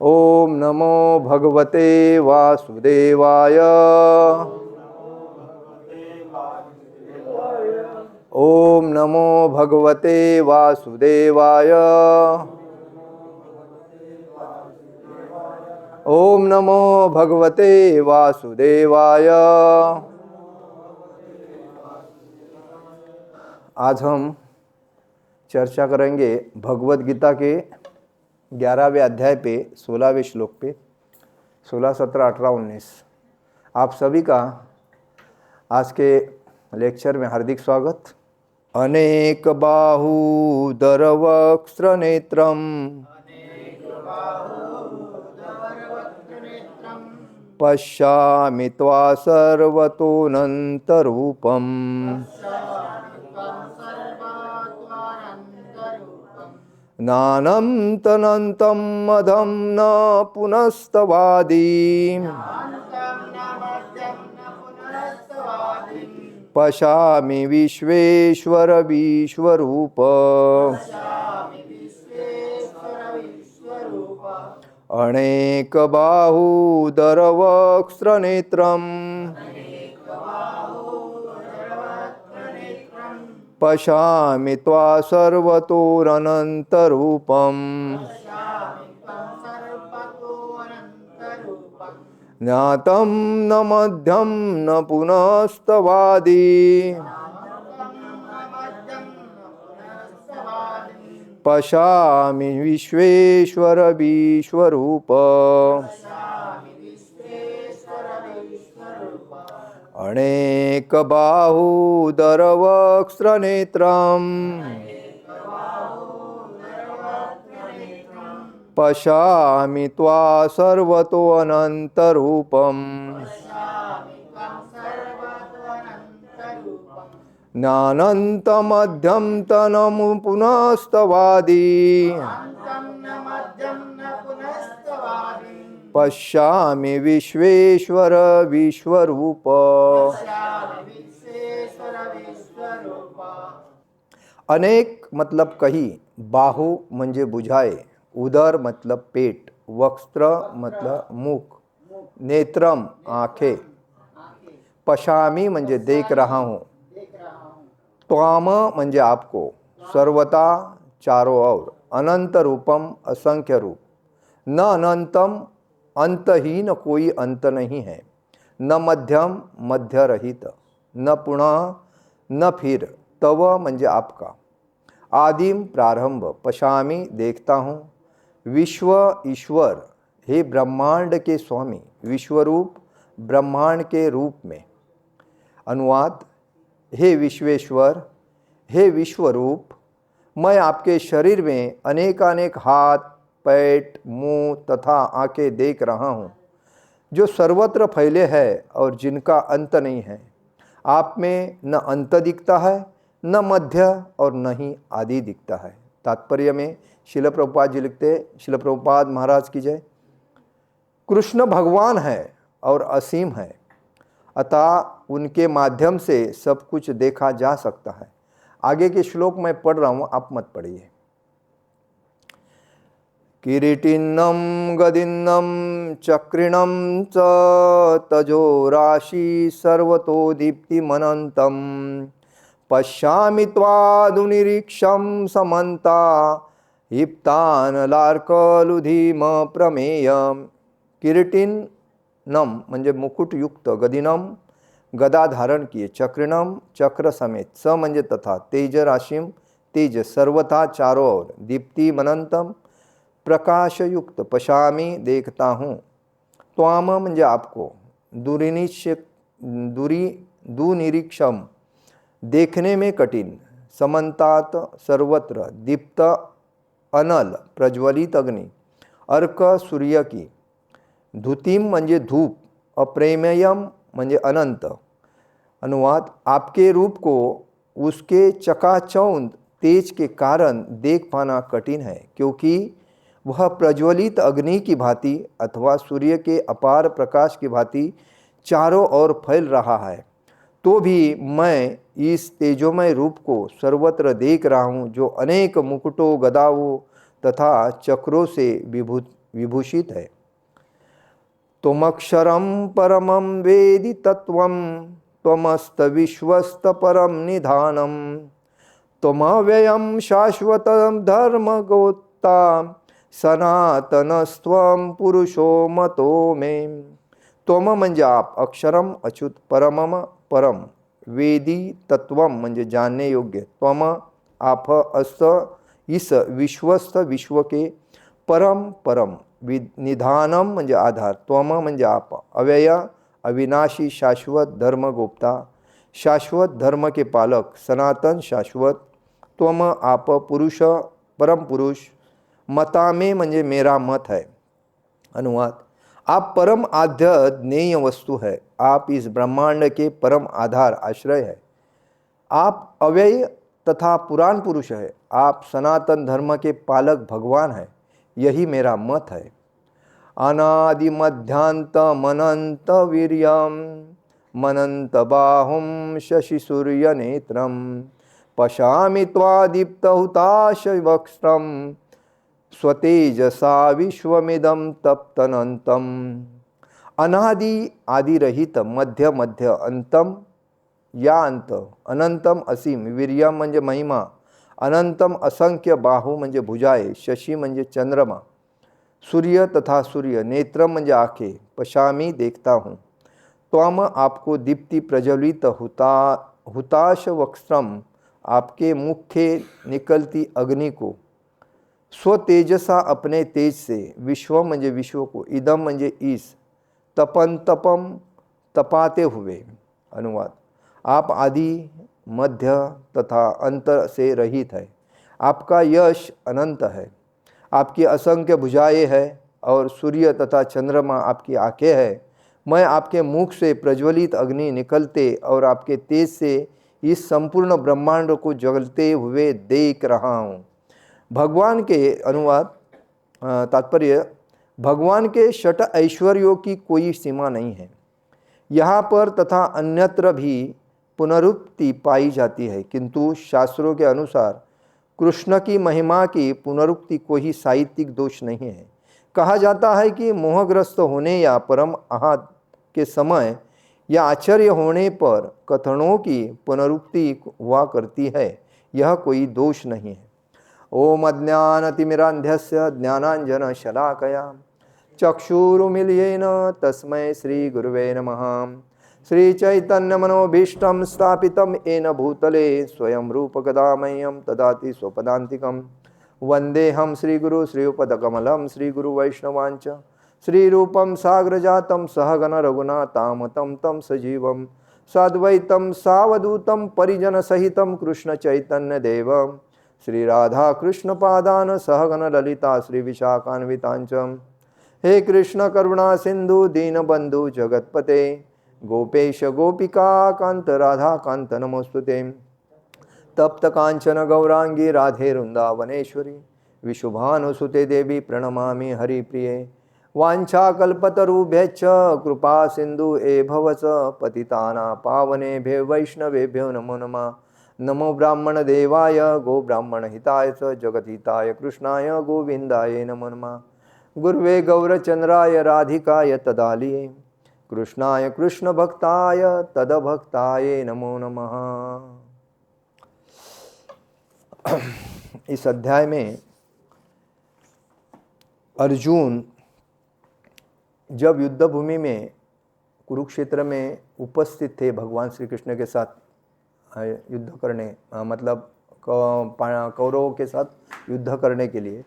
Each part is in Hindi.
ओम नमो भगवते वासुदेवाय। ओम नमो भगवते वासुदेवाय। ओम नमो भगवते वासुदेवाय। आज हम चर्चा करेंगे भगवत गीता के 11वें अध्याय पे 16वें श्लोक पे। 16, 17, 18, 19 आप सभी का आज के लेक्चर में हार्दिक स्वागत। अनेक बाहूदर वक्त्र नेत्रम पश्यामि त्वा सर्वतोऽनन्तरूपम् नानन्तनन्तं मदं न पुनस्तवादी पश्यामि विश्वेश्वर विश्वरूप। अनेक बाहूदर वक्त्र नेत्रम् पश्यामि त्वा सर्वतोऽनन्तरूपम् ज्ञातं न मध्यं न पुनस्तवादी पश्यामि विश्वेश्वर विश्वरूप। अनेक बाहूदर वक्त्र नेत्रम् पश्यामि त्वा सर्वतोऽनन्तरूपम् ज्ञानन्तमध्यं तनं पुनस्तवादी पश्यामि विश्वेश्वर विश्वरूप। अनेक मतलब कही, बाहू म्हणजे बुझाए, उदर मतलब पेट, वक्त्र मतलब मुख, नेत्रम आंखें, पश्यामि म्हणजे देख रहा हूँ, त्वाम म्हणजे आपको, सर्वता चारों ओर, अनंत रूपम असंख्य रूप, न अनंतम अंतहीन कोई अंत नहीं है, न मध्यम मध्य रहित, न पुनः न फिर, तव म्हणजे आपका, आदिम प्रारंभ, पश्यामि देखता हूँ, विश्व ईश्वर हे ब्रह्मांड के स्वामी, विश्वरूप ब्रह्मांड के रूप में। अनुवाद, हे विश्वेश्वर, हे विश्वरूप, मैं आपके शरीर में अनेकानेक हाथ, पेट, मुंह तथा आंखें देख रहा हूँ, जो सर्वत्र फैले हैं और जिनका अंत नहीं है। आप में न अंत दिखता है, न मध्य और न ही आदि दिखता है। तात्पर्य में शिल प्रभुपाद जी लिखते, शिल प्रभुपाद महाराज की जय। कृष्ण भगवान है और असीम है, अतः उनके माध्यम से सब कुछ देखा जा सकता है। आगे के श्लोक मैं पढ़ रहा हूँ, आप मत पढ़िए। किरीटिन्नं गदिन्नं चक्रिणं च तजो राशि सर्वतो दीप्तिमनन्तं पश्यामि त्वादुनिरीक्षं समन्ता हिप्तानलार्कलुधिम प्रमेयम्। किरीटिन्नं म्हणजे मुकुटयुक्त, गदिनम गदा धारण किए, चक्रिणम चक्र समेत, स म्हणजे तथा, तेज राशिम तेज सर्वथा चारों ओर, दीप्ति मनंतम प्रकाश युक्त, पश्यामि देखता हूँ, त्वाम म्हणजे आपको, दुनिरीक्षम देखने में कठिन, समन्तात सर्वत्र, दीप्त अनल प्रज्वलित अग्नि, अर्क सूर्य की, धुतिम म्हणजे धूप, अप्रेमेयम म्हणजे अनंत। अनुवाद, आपके रूप को उसके चकाचौंध तेज के कारण देख पाना कठिन है, क्योंकि वह प्रज्वलित अग्नि की भांति अथवा सूर्य के अपार प्रकाश की भांति चारों ओर फैल रहा है। तो भी मैं इस तेजोमय रूप को सर्वत्र देख रहा हूँ, जो अनेक मुकुटों, गदाओं तथा चक्रों से विभूषित है। त्वमक्षरं परमं वेदि तत्त्वं त्वमस्त विश्वस्त परम निधानम त्वमव्ययं शाश्वतं धर्मगोप्ता सनातनस्त्वं पुरुषो मतो मे। त्वम म्हणजे आप, अक्षरम अच्युत, परमम परम, वेदी तत्वम म्हणजे जानने योग्य, त्वम आप अस्त इस विश्वस्त विश्व के, परम परम निधानम म्हणजे आधार, त्वम म्हणजे आप, अव्यय अविनाशी शाश्वत धर्मगोप्ता शाश्वत धर्म के पालक, सनातन शाश्वत, त्वम आप पुरुष परम पुरुष, मता में म्हणजे मेरा मत है। अनुवाद, आप परम आद्य ज्ञेय वस्तु है, आप इस ब्रह्मांड के परम आधार आश्रय है, आप अव्यय तथा पुराण पुरुष है, आप सनातन धर्म के पालक भगवान है, यही मेरा मत है। अनादि मध्यांत मनंत वीर्यम मनंत बाहुम शशि सूर्य नेत्रम पशामि त्वादीप्त हुताश वक्त्रम स्वतेजसा विश्वमिदं तप्तनंतम। अनादि आदि रहित, मध्य मध्य, अंतम या अंत, अनंतम असीम, वीर्यम म्हणजे महिमा, अनंतम असंख्य, बाहू म्हणजे भुजाए, शशी म्हणजे चंद्रमा, सूर्य तथा सूर्य, नेत्रम म्हणजे आँखें, पशामी देखता हूँ, त्वम आपको दीप्ति प्रज्वलित हुताश वक्त्रम आपके मुख के निकलती अग्नि को, स्व तेजसा अपने तेज से, विश्व म्हणजे विश्व को, इदम म्हणजे इस, तपन तपम तपाते हुए। अनुवाद, आप आदि मध्य तथा अंत से रहित है, आपका यश अनंत है, आपकी असंख्य भुजाएं है और सूर्य तथा चंद्रमा आपकी आंखें है। मैं आपके मुख से प्रज्वलित अग्नि निकलते और आपके तेज से इस संपूर्ण ब्रह्मांड को जलते हुए देख रहा हूँ। भगवान के अनुवाद तात्पर्य, भगवान के षट ऐश्वर्यों की कोई सीमा नहीं है। यहाँ पर तथा अन्यत्र भी पुनरुक्ति पाई जाती है, किंतु शास्त्रों के अनुसार कृष्ण की महिमा की पुनरुक्ति कोई साहित्यिक दोष नहीं है। कहा जाता है कि मोहग्रस्त होने या परम आहत के समय या आश्चर्य होने पर कथनों की पुनरुक्ति हुआ करती है, यह कोई दोष नहीं है। ओम अज्ञानतिमिरान्धस्य ज्ञानाञ्जनशलाकया चक्षुरुन्मीलितेन तस्मै श्री गुरुवे नमः। श्री चैतन्य मनोभीष्टं स्थापितं येन भूतले स्वयं रूप कदा मह्यं ददाति स्वपदान्तिकं। वन्देऽहं श्रीगुरु श्रीयुतपदकमलं श्रीगुरुवैष्णवांच श्रीरूपं साग्रजातं सहगण रघुनाथामतं तं सजीवं साद्वैतं सावधूतं परिजनसहितं कृष्णचैतन्यदेवं श्रीराधाकृष्णपादान् सहगण ललिता श्रीविशाखान्वितांच। हे कृष्ण करुणा सिंधु दीनबंधु जगत्पते गोपेश गोपिका कांत राधा कांत नमोस्तुते। तप्त कांचन गौरांगी राधे वृंदावनेश्वरी विशुभानुसुते देवी प्रणमामि हरिप्रिये। वाञ्छाकल्पतरुभ्यश्च कृपा सिंधु एभवच पतितानां पावनेभ्यो वैष्णवेभ्यो नमो नमः। नमो ब्राह्मण देवाय गो ब्राह्मण हिताय च जगद्हिताय कृष्णाय गोविंदाय नमो नमः। गुरुवे गौरचंद्राय राधिकाय तदालिये कृष्णाय कृष्ण भक्ताय तदभक्ताय नमो नमः। इस अध्याय में अर्जुन जब युद्ध भूमि में कुरुक्षेत्र में उपस्थित थे भगवान श्री कृष्ण के साथ युद्ध करने, मतलब कौरवों के साथ युद्ध करने के लिए,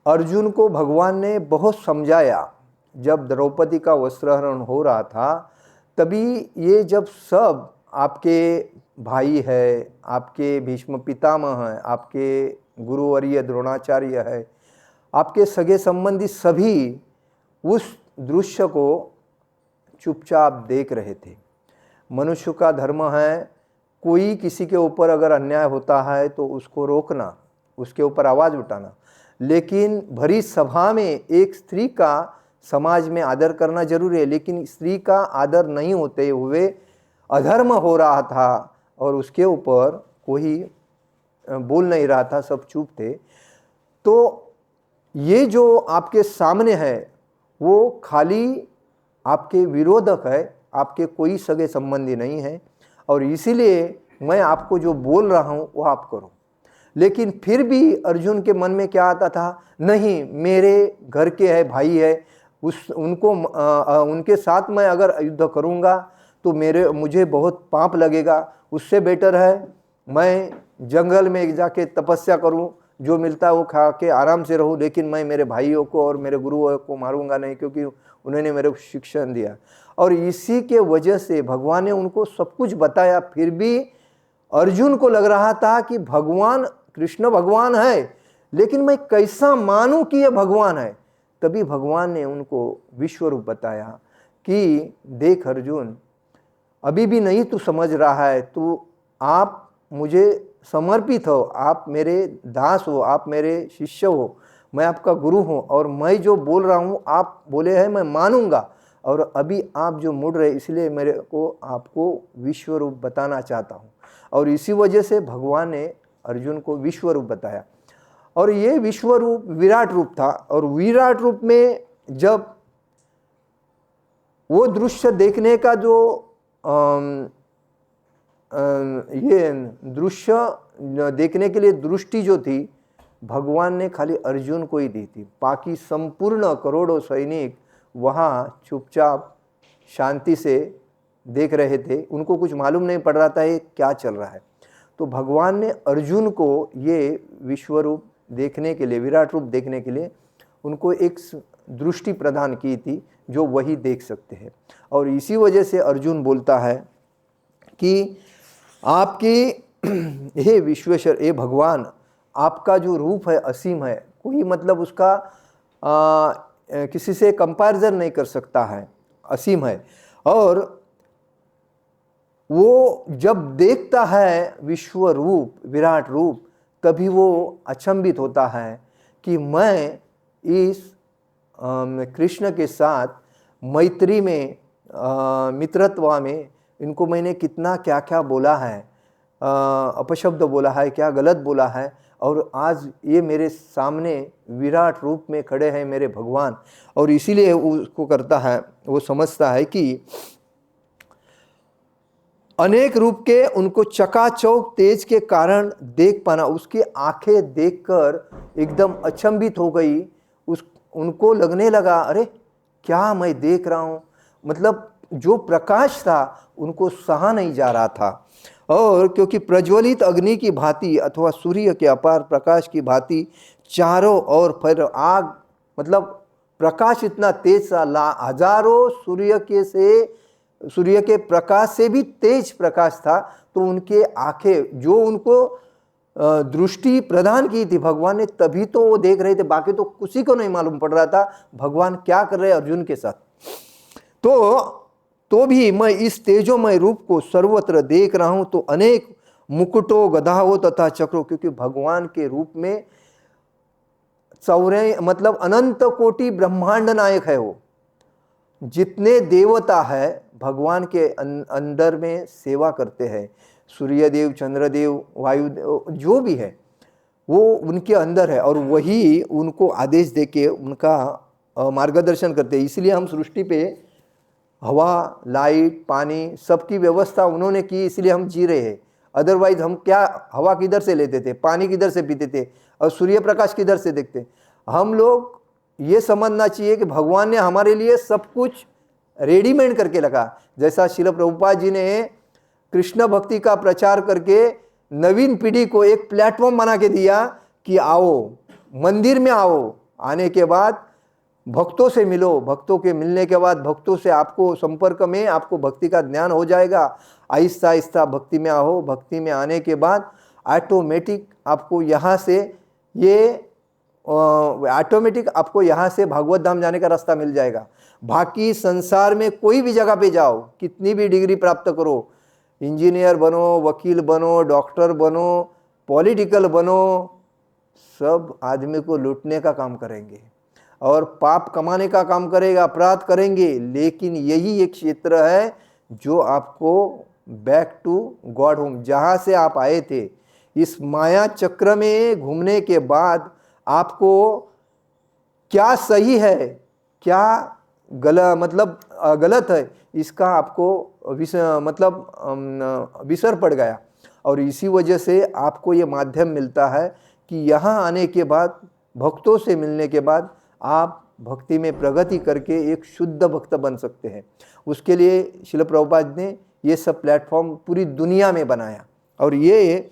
अर्जुन को भगवान ने बहुत समझाया। जब द्रौपदी का वस्त्रहरण हो रहा था तभी ये जब सब आपके भाई है, आपके भीष्म पितामह हैं, आपके गुरुवर्य द्रोणाचार्य है, आपके सगे संबंधी सभी उस दृश्य को चुपचाप देख रहे थे। मनुष्य का धर्म है कोई किसी के ऊपर अगर अन्याय होता है तो उसको रोकना, उसके ऊपर आवाज़ उठाना, लेकिन भरी सभा में एक स्त्री का समाज में आदर करना जरूरी है। लेकिन स्त्री का आदर नहीं होते हुए अधर्म हो रहा था और उसके ऊपर कोई बोल नहीं रहा था, सब चुप थे। तो ये जो आपके सामने है वो खाली आपके विरोधक है, आपके कोई सगे संबंधी नहीं है, और इसीलिए मैं आपको जो बोल रहा हूँ वो आप करो। लेकिन फिर भी अर्जुन के मन में क्या आता था, नहीं मेरे घर के है, भाई है, उनके साथ मैं अगर युद्ध करूँगा तो मुझे बहुत पाप लगेगा, उससे बेटर है मैं जंगल में जाके तपस्या करूं, जो मिलता है वो खा के आराम से रहूं, लेकिन मैं मेरे भाइयों को और मेरे गुरुओं को मारूंगा नहीं, क्योंकि उन्होंने मेरे को शिक्षण दिया। और इसी के वजह से भगवान ने उनको सब कुछ बताया। फिर भी अर्जुन को लग रहा था कि भगवान कृष्ण भगवान है, लेकिन मैं कैसा मानूं कि यह भगवान है। तभी भगवान ने उनको विश्व रूप बताया कि देख अर्जुन, अभी भी नहीं तू समझ रहा है, तू आप मुझे समर्पित हो, आप मेरे दास हो, आप मेरे शिष्य हो, मैं आपका गुरु हूँ, और मैं जो बोल रहा हूँ आप बोले हैं मैं मानूंगा, और अभी आप जो मुड़ रहे इसलिए मेरे को आपको विश्व रूप बताना चाहता हूँ। और इसी वजह से भगवान ने अर्जुन को विश्व रूप बताया। और ये विश्व रूप विराट रूप था, और विराट रूप में जब वो दृश्य देखने का जो ये दृश्य देखने के लिए दृष्टि जो थी, भगवान ने खाली अर्जुन को ही दी थी। बाकी संपूर्ण करोड़ों सैनिक वहाँ चुपचाप शांति से देख रहे थे, उनको कुछ मालूम नहीं पड़ रहा था ये क्या चल रहा है। तो भगवान ने अर्जुन को ये विश्व रूप देखने के लिए, विराट रूप देखने के लिए उनको एक दृष्टि प्रदान की थी जो वही देख सकते हैं। और इसी वजह से अर्जुन बोलता है कि आपकी हे विश्वेश्वर, हे भगवान, आपका जो रूप है असीम है, कोई मतलब उसका किसी से कंपैरिजन नहीं कर सकता है, असीम है। और वो जब देखता है विश्व रूप विराट रूप, तभी वो अचंभित होता है कि मैं इस कृष्ण के साथ मैत्री में, मित्रत्व में, इनको मैंने कितना क्या क्या बोला है, अपशब्द बोला है, क्या गलत बोला है, और आज ये मेरे सामने विराट रूप में खड़े हैं मेरे भगवान। और इसीलिए उसको करता है, वो समझता है कि अनेक रूप के उनको चकाचौक तेज के कारण देख पाना, उसकी आंखें देखकर एकदम अचंभित हो गई। उनको लगने लगा अरे क्या मैं देख रहा हूँ, मतलब जो प्रकाश था उनको सहा नहीं जा रहा था। और क्योंकि प्रज्वलित अग्नि की भांति अथवा सूर्य के अपार प्रकाश की भांति चारों ओर फिर आग, मतलब प्रकाश इतना तेज सा, हजारों सूर्य के प्रकाश से भी तेज प्रकाश था। तो उनके आंखें जो उनको दृष्टि प्रदान की थी भगवान ने, तभी तो वो देख रहे थे, बाकी तो किसी को नहीं मालूम पड़ रहा था भगवान क्या कर रहे हैं अर्जुन के साथ। तो भी मैं इस तेजोमय रूप को सर्वत्र देख रहा हूं, तो अनेक मुकुटों, गधाओं तथा चक्रों, क्योंकि भगवान के रूप में मतलब अनंत कोटि ब्रह्मांड नायक है वो। जितने देवता है भगवान के अंदर में सेवा करते हैं, सूर्यदेव, चंद्रदेव, वायुदेव, जो भी है वो उनके अंदर है, और वही उनको आदेश देके उनका मार्गदर्शन करते हैं। इसलिए हम सृष्टि पे हवा, लाइट, पानी सबकी व्यवस्था उन्होंने की, इसलिए हम जी रहे हैं। अदरवाइज हम क्या हवा किधर से लेते थे, पानी किधर से पीते थे, और सूर्य प्रकाश किधर से देखते। हम लोग ये समझना चाहिए कि भगवान ने हमारे लिए सब कुछ रेडीमेड करके रखा। जैसा श्रील प्रभुपाद जी ने कृष्ण भक्ति का प्रचार करके नवीन पीढ़ी को एक प्लेटफॉर्म बना के दिया कि आओ मंदिर में आओ, आने के बाद भक्तों से मिलो, भक्तों के मिलने के बाद भक्तों से आपको संपर्क में आपको भक्ति का ज्ञान हो जाएगा। आहिस्ता आहिस्ता भक्ति में आओ, भक्ति में आने के बाद ऑटोमेटिक आपको यहाँ से भागवत धाम जाने का रास्ता मिल जाएगा। बाकी संसार में कोई भी जगह पे जाओ, कितनी भी डिग्री प्राप्त करो, इंजीनियर बनो, वकील बनो, डॉक्टर बनो, पॉलिटिकल बनो, सब आदमी को लूटने का काम करेंगे और पाप कमाने का काम करेगा, अपराध करेंगे। लेकिन यही एक क्षेत्र है जो आपको बैक टू गॉड होम, जहाँ से आप आए थे, इस माया चक्र में घूमने के बाद आपको क्या सही है क्या गलत है, इसका आपको विसर पड़ गया। और इसी वजह से आपको ये माध्यम मिलता है कि यहाँ आने के बाद, भक्तों से मिलने के बाद, आप भक्ति में प्रगति करके एक शुद्ध भक्त बन सकते हैं। उसके लिए श्रील प्रभुपाद ने ये सब प्लेटफॉर्म पूरी दुनिया में बनाया। और ये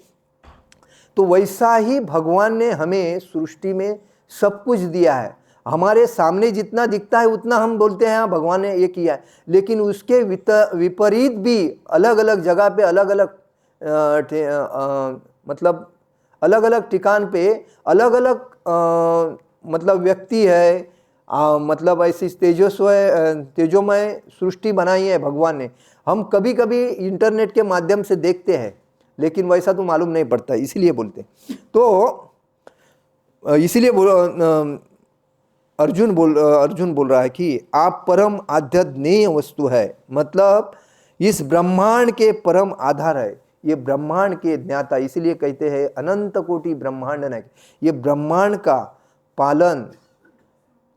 तो वैसा ही भगवान ने हमें सृष्टि में सब कुछ दिया है। हमारे सामने जितना दिखता है उतना हम बोलते हैं हाँ भगवान ने ये किया है, लेकिन उसके विपरीत भी अलग अलग जगह पे अलग अलग अलग अलग ठिकान पे अलग अलग व्यक्ति है, ऐसी तेजोमय सृष्टि बनाई है भगवान ने। हम कभी कभी इंटरनेट के माध्यम से देखते हैं, लेकिन वैसा तो मालूम नहीं पड़ता, इसीलिए बोलते। तो इसीलिए अर्जुन बोल रहा है कि आप परम आध्यात्मिक वस्तु है, मतलब इस ब्रह्मांड के परम आधार है। ये ब्रह्मांड के ज्ञाता, इसीलिए कहते हैं अनंत कोटि ब्रह्मांड नायक। ये ब्रह्मांड का पालन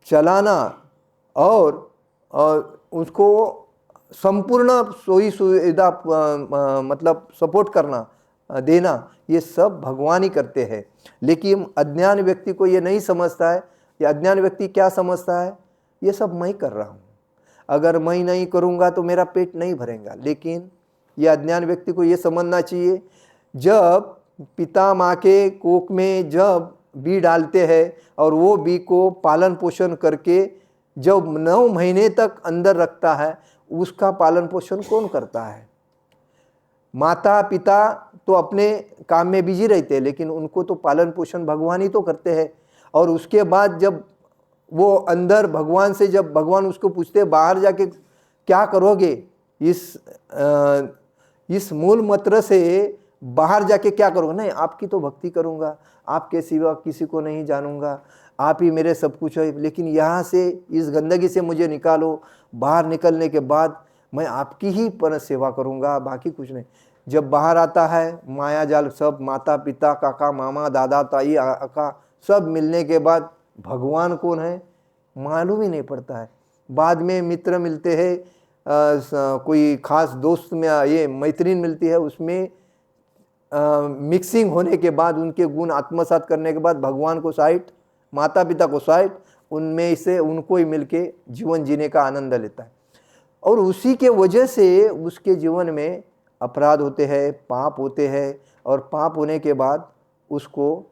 चलाना और उसको संपूर्ण सोई सुविधा सपोर्ट करना देना, ये सब भगवान ही करते हैं। लेकिन अज्ञान व्यक्ति को ये नहीं समझता है। ये अज्ञान व्यक्ति क्या समझता है, ये सब मैं कर रहा हूँ, अगर मैं नहीं करूँगा तो मेरा पेट नहीं भरेगा। लेकिन ये अज्ञान व्यक्ति को ये समझना चाहिए, जब पिता माँ के कोख में जब बी डालते हैं और वो बी को पालन पोषण करके जब 9 महीने तक अंदर रखता है, उसका पालन पोषण कौन करता है? माता पिता तो अपने काम में बिजी रहते हैं, लेकिन उनको तो पालन पोषण भगवान ही तो करते हैं। और उसके बाद जब वो अंदर भगवान से, जब भगवान उसको पूछते बाहर जाके क्या करोगे, इस मूल मंत्र से बाहर जाके क्या करोगे? नहीं, आपकी तो भक्ति करूँगा, आपके सिवा किसी को नहीं जानूंगा, आप ही मेरे सब कुछ है। लेकिन यहाँ से इस गंदगी से मुझे निकालो, बाहर निकलने के बाद मैं आपकी ही पर सेवा करूँगा, बाकी कुछ नहीं। जब बाहर आता है, माया जाल सब माता पिता काका मामा दादा ताई आका सब मिलने के बाद भगवान कौन है मालूम ही नहीं पड़ता है। बाद में मित्र मिलते हैं, कोई खास दोस्त में ये मैत्रीन मिलती है, उसमें मिक्सिंग होने के बाद उनके गुण आत्मसात करने के बाद भगवान को साइड, माता पिता को साइड, उनमें से उनको ही मिलके जीवन जीने का आनंद लेता है। और उसी के वजह से उसके जीवन में अपराध होते हैं, पाप होते हैं। और पाप होने के बाद उसको,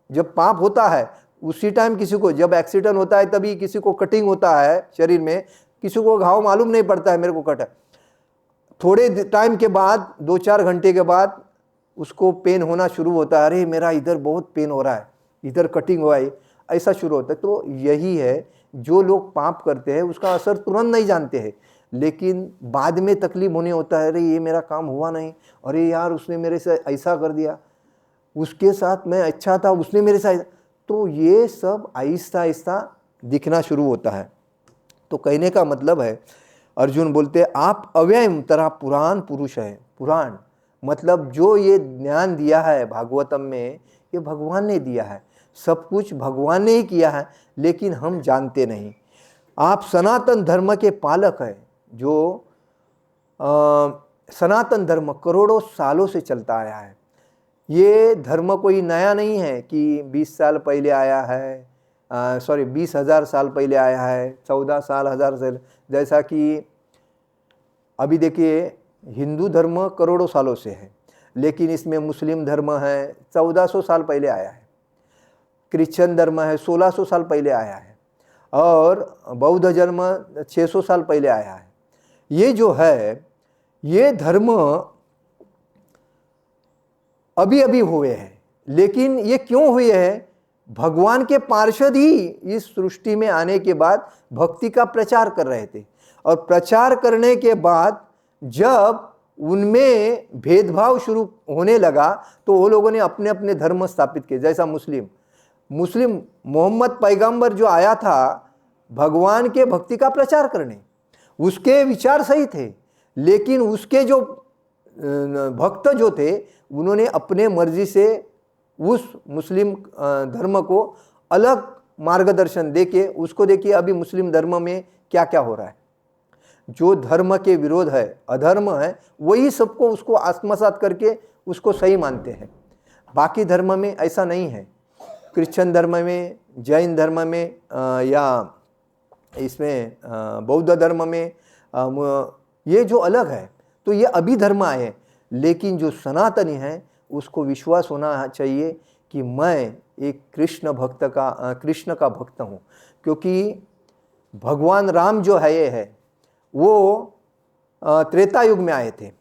जब पाप होता है उसी टाइम किसी को, जब एक्सीडेंट होता है तभी किसी को कटिंग होता है शरीर में, किसी को घाव मालूम नहीं पड़ता है मेरे को कटा। थोड़े टाइम के बाद 2-4 घंटे के बाद उसको पेन होना शुरू होता है, अरे मेरा इधर बहुत पेन हो रहा है, इधर कटिंग हुआ है, ऐसा शुरू होता है। तो यही है, जो लोग पाप करते हैं उसका असर तुरंत नहीं जानते हैं, लेकिन बाद में तकलीफ होने होता है, अरे ये मेरा काम हुआ नहीं, अरे यार उसने मेरे से ऐसा कर दिया, उसके साथ मैं अच्छा था, उसने मेरे साथ। तो ये सब आहिस्ता आहिस्ता दिखना शुरू होता है। तो कहने का मतलब है, अर्जुन बोलते आप अव्ययम तरह पुराण पुरुष है। पुराण मतलब जो ये ज्ञान दिया है भागवतम में, ये भगवान ने दिया है, सब कुछ भगवान ने ही किया है, लेकिन हम जानते नहीं। आप सनातन धर्म के पालक हैं, जो सनातन धर्म करोड़ों सालों से चलता आया है। ये धर्म कोई नया नहीं है कि 20 साल पहले आया है, 20,000 साल पहले आया है, 14 साल 1000 साल। जैसा कि अभी देखिए हिंदू धर्म करोड़ों सालों से है, लेकिन इसमें मुस्लिम धर्म है 1400 साल पहले आया है, क्रिश्चियन धर्म है 1600 साल पहले आया है, और बौद्ध धर्म 600 साल पहले आया है। ये जो है, ये धर्म अभी अभी हुए हैं, लेकिन ये क्यों हुए हैं? भगवान के पार्षद ही इस सृष्टि में आने के बाद भक्ति का प्रचार कर रहे थे, और प्रचार करने के बाद जब उनमें भेदभाव शुरू होने लगा तो वो लोगों ने अपने अपने धर्म स्थापित किए। जैसा मुस्लिम मोहम्मद पैगंबर जो आया था भगवान के भक्ति का प्रचार करने, उसके विचार सही थे, लेकिन उसके जो भक्त जो थे उन्होंने अपने मर्जी से उस मुस्लिम धर्म को अलग मार्गदर्शन देके उसको देखिए अभी मुस्लिम धर्म में क्या क्या हो रहा है। जो धर्म के विरोध है, अधर्म है, वही सबको उसको आत्मसात करके उसको सही मानते हैं। बाकी धर्म में ऐसा नहीं है। क्रिश्चियन धर्म में, जैन धर्म में या इसमें बौद्ध धर्म में ये जो अलग है, तो ये अभी धर्म आए हैं। लेकिन जो सनातनी है उसको विश्वास होना चाहिए कि मैं एक कृष्ण का भक्त हूँ। क्योंकि भगवान राम जो है ये है वो त्रेता युग में आए थे,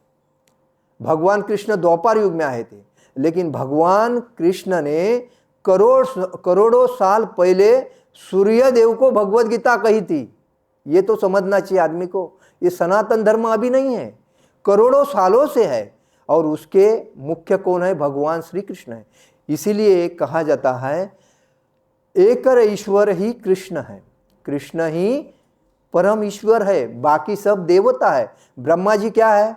भगवान कृष्ण द्वापर युग में आए थे। लेकिन भगवान कृष्ण ने करोड़ों साल पहले सूर्य देव को भगवत गीता कही थी। ये तो समझना चाहिए आदमी को। ये सनातन धर्म अभी नहीं है, करोड़ों सालों से है। और उसके मुख्य कौन है? भगवान श्री कृष्ण है। इसीलिए कहा जाता है एक ईश्वर ही कृष्ण है, कृष्ण ही परम ईश्वर है, बाकी सब देवता है। ब्रह्मा जी क्या है?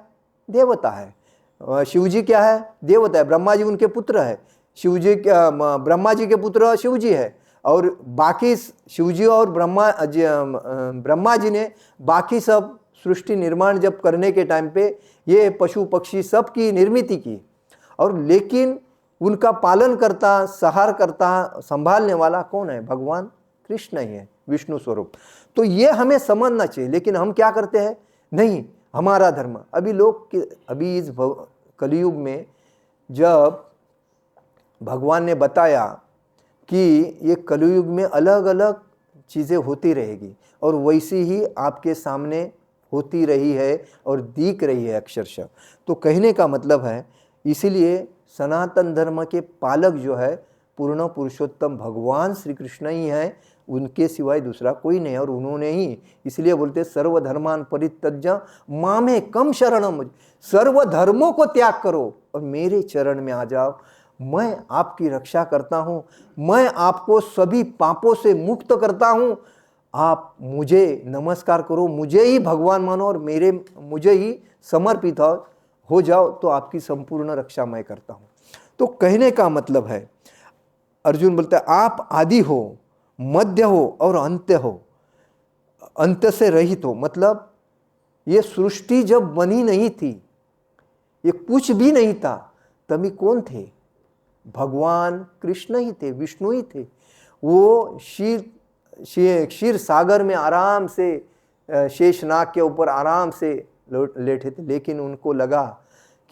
देवता है। शिव जी क्या है? देवता है। ब्रह्मा जी उनके पुत्र है। ब्रह्मा जी के पुत्र शिव जी है। और बाकी शिव जी और ब्रह्मा जी ने बाकी सब सृष्टि निर्माण जब करने के टाइम पे ये पशु पक्षी सब की निर्मित की। और लेकिन उनका पालन करता, सहार करता, संभालने वाला कौन है? भगवान कृष्ण ही है, विष्णु स्वरूप। तो ये हमें समझना चाहिए। लेकिन हम क्या करते हैं? नहीं, हमारा धर्म। अभी इस कलयुग में जब भगवान ने बताया कि ये कलयुग में अलग अलग चीज़ें होती रहेगी और वैसी ही आपके सामने होती रही है और दिख रही है अक्षरशः। तो कहने का मतलब है, इसीलिए सनातन धर्म के पालक जो है पूर्ण पुरुषोत्तम भगवान श्री कृष्ण ही है, उनके सिवाय दूसरा कोई नहीं। और उन्होंने ही इसलिए बोलते सर्वधर्मान परित्यज्य मामेकं शरणं। सर्व धर्मों को त्याग करो और मेरे चरण में आ जाओ, मैं आपकी रक्षा करता हूँ, मैं आपको सभी पापों से मुक्त करता हूँ। आप मुझे नमस्कार करो, मुझे ही भगवान मानो और मुझे ही समर्पित हो जाओ, तो आपकी संपूर्ण रक्षा मैं करता हूँ। तो कहने का मतलब है, अर्जुन बोलता है आप आदि हो, मध्य हो और अंत्य हो, अंत से रहित हो। मतलब ये सृष्टि जब बनी नहीं थी, ये कुछ भी नहीं था, तभी कौन थे? भगवान कृष्ण ही थे, विष्णु ही थे। वो क्षीर सागर में आराम से शेषनाग के ऊपर आराम से लेटे थे। लेकिन उनको लगा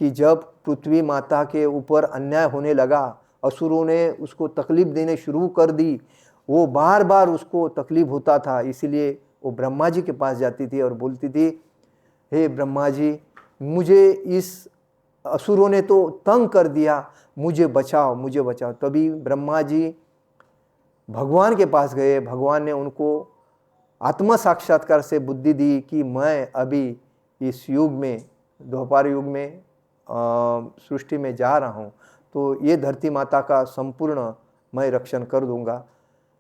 कि जब पृथ्वी माता के ऊपर अन्याय होने लगा, असुरों ने उसको तकलीफ देने शुरू कर दी, वो बार बार उसको तकलीफ होता था। इसीलिए वो ब्रह्मा जी के पास जाती थी और बोलती थी, हे ब्रह्मा जी, मुझे इस असुरों ने तो तंग कर दिया, मुझे बचाओ, मुझे बचाओ। तभी ब्रह्मा जी भगवान के पास गए। भगवान ने उनको आत्म साक्षात्कार से बुद्धि दी कि मैं अभी इस युग में, द्वापर युग में सृष्टि में जा रहा हूँ, तो ये धरती माता का संपूर्ण मैं रक्षण कर दूंगा।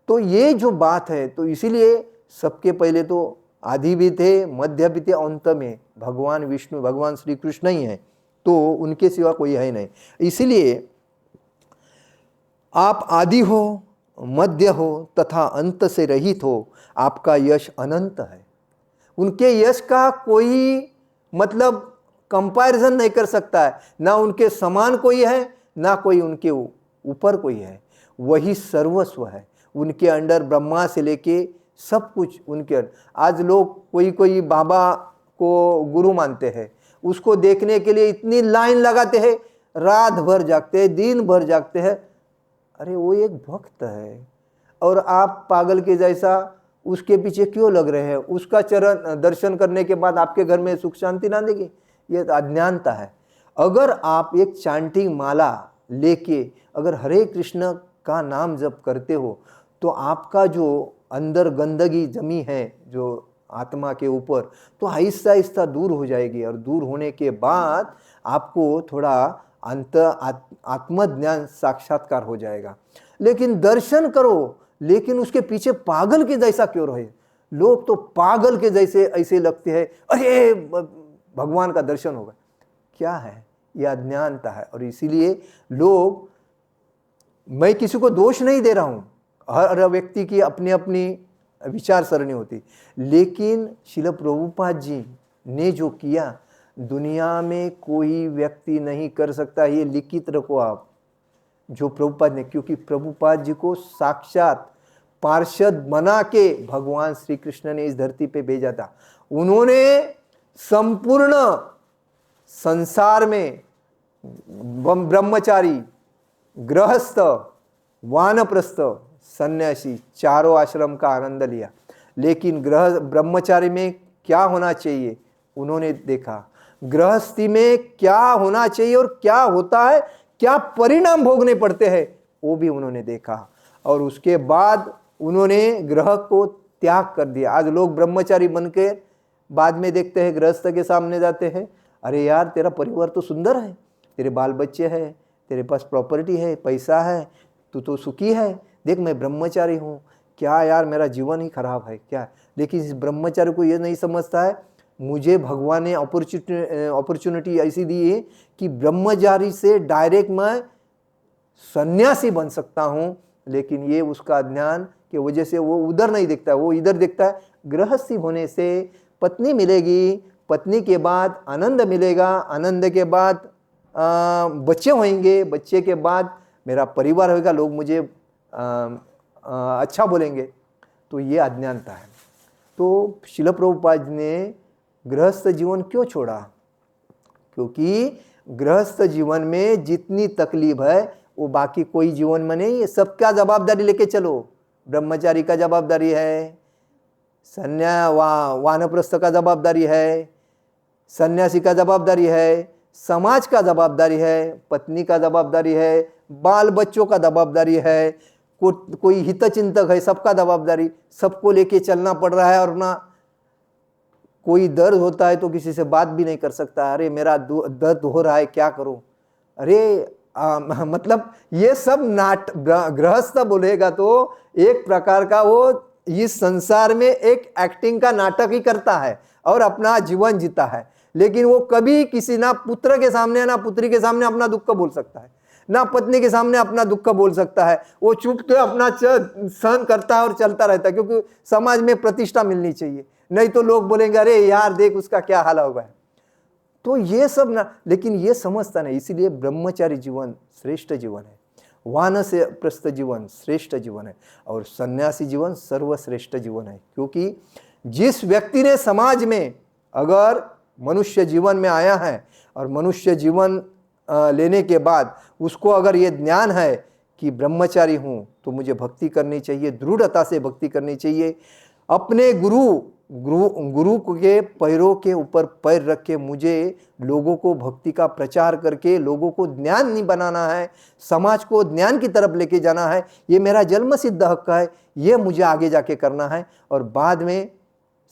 तो ये जो बात है, तो इसीलिए सबके पहले तो आदि भी थे, मध्य भी थे, अंत में भगवान विष्णु, भगवान श्री कृष्ण ही है। तो उनके सिवा कोई है नहीं। इसीलिए आप आदि हो, मध्य हो तथा अंत से रहित हो, आपका यश अनंत है। उनके यश का कोई मतलब कंपैरिजन नहीं कर सकता है। ना उनके समान कोई है, ना कोई उनके ऊपर कोई है। वही सर्वस्व है। उनके अंडर ब्रह्मा से लेके सब कुछ उनके अंडर। आज लोग कोई बाबा को गुरु मानते हैं, उसको देखने के लिए इतनी लाइन लगाते हैं, रात भर जागते हैं, दिन भर जागते हैं। अरे वो एक भक्त है और आप पागल के जैसा उसके पीछे क्यों लग रहे हैं? उसका चरण दर्शन करने के बाद आपके घर में सुख शांति ना देगी? ये अज्ञानता है। अगर आप एक चांटिंग माला लेके अगर हरे कृष्ण का नाम जप करते हो, तो आपका जो अंदर गंदगी जमी है जो आत्मा के ऊपर, तो आहिस्ता आहिस्ता दूर हो जाएगी। और दूर होने के बाद आपको थोड़ा आत्मज्ञान साक्षात्कार हो जाएगा। लेकिन दर्शन करो, लेकिन उसके पीछे पागल के जैसा क्यों रहे? लोग तो पागल के जैसे ऐसे लगते हैं, अरे भगवान का दर्शन होगा। क्या है? यह अज्ञानता है। और इसीलिए लोग, मैं किसी को दोष नहीं दे रहा हूं, हर व्यक्ति की अपनी अपनी विचार सरणी होती, लेकिन शिल प्रभुपाद जी ने जो किया दुनिया में कोई व्यक्ति नहीं कर सकता। ये लिखित रखो आप, जो प्रभुपाद ने, क्योंकि प्रभुपाद जी को साक्षात पार्षद बना के भगवान श्री कृष्ण ने इस धरती पे भेजा था। उन्होंने संपूर्ण संसार में ब्रह्मचारी, गृहस्थ, वानप्रस्थ, सन्यासी चारों आश्रम का आनंद लिया, लेकिन ब्रह्मचारी में क्या होना चाहिए उन्होंने देखा, गृहस्थी में क्या होना चाहिए और क्या होता है, क्या परिणाम भोगने पड़ते हैं वो भी उन्होंने देखा। और उसके बाद उन्होंने ग्रह को त्याग कर दिया। आज लोग ब्रह्मचारी बनके बाद में देखते हैं गृहस्थ के सामने जाते हैं, अरे यार तेरा परिवार तो सुंदर है, तेरे बाल बच्चे हैं, तेरे पास प्रॉपर्टी है, पैसा है, तू तो सुखी है, देख मैं ब्रह्मचारी हूँ, क्या यार मेरा जीवन ही खराब है क्या। लेकिन इस ब्रह्मचारी को ये नहीं समझता है मुझे भगवान ने अपॉर्चुनिटी ऐसी दी है कि ब्रह्मचारी से डायरेक्ट मैं सन्यासी बन सकता हूँ। लेकिन ये उसका अज्ञान की वजह से वो उधर नहीं देखता, वो इधर देखता है गृहस्थी होने से पत्नी मिलेगी, पत्नी के बाद आनंद मिलेगा, आनंद के बाद बच्चे होंगे, बच्चे के बाद मेरा परिवार होगा, लोग मुझे अच्छा बोलेंगे। तो ये अज्ञानता है। तो शिल प्रभुपाद ने गृहस्थ जीवन क्यों छोड़ा? क्योंकि गृहस्थ जीवन में जितनी तकलीफ है वो बाकी कोई जीवन में नहीं है। सबका जवाबदारी लेके चलो, ब्रह्मचारी का जवाबदारी है, वानप्रस्थ का जवाबदारी है, सन्यासी का जवाबदारी है, समाज का जवाबदारी है, पत्नी का जवाबदारी है, बाल बच्चों का जवाबदारी है, कोई हितचिंतक है, सबका जवाबदारी, सबको लेके चलना पड़ रहा है। और ना कोई दर्द होता है तो किसी से बात भी नहीं कर सकता, अरे मेरा दर्द हो रहा है क्या करूं, अरे मतलब ये सब गृहस्थ बोलेगा तो एक प्रकार का वो इस संसार में एक एक्टिंग का नाटक ही करता है और अपना जीवन जीता है। लेकिन वो कभी किसी ना पुत्र के सामने ना पुत्री के सामने अपना दुख बोल सकता है, ना पत्नी के सामने अपना दुख बोल सकता है। वो चुप तो अपना सहन करता है और चलता रहता है, क्योंकि समाज में प्रतिष्ठा मिलनी चाहिए, नहीं तो लोग बोलेंगे अरे यार देख उसका क्या हाल होगा। तो ये सब ना, लेकिन ये समझता नहीं। इसीलिए ब्रह्मचारी जीवन श्रेष्ठ जीवन है, वानप्रस्थ जीवन श्रेष्ठ जीवन है, और सन्यासी जीवन सर्वश्रेष्ठ जीवन है। क्योंकि जिस व्यक्ति ने समाज में अगर मनुष्य जीवन में आया है और मनुष्य जीवन लेने के बाद उसको अगर ये ज्ञान है कि ब्रह्मचारी हूँ तो मुझे भक्ति करनी चाहिए, दृढ़ता से भक्ति करनी चाहिए, अपने गुरु के पैरों के ऊपर पैर रख के मुझे लोगों को भक्ति का प्रचार करके लोगों को ज्ञान नहीं बनाना है, समाज को ज्ञान की तरफ लेके जाना है, ये मेरा जन्म सिद्ध हक है, ये मुझे आगे जाके करना है। और बाद में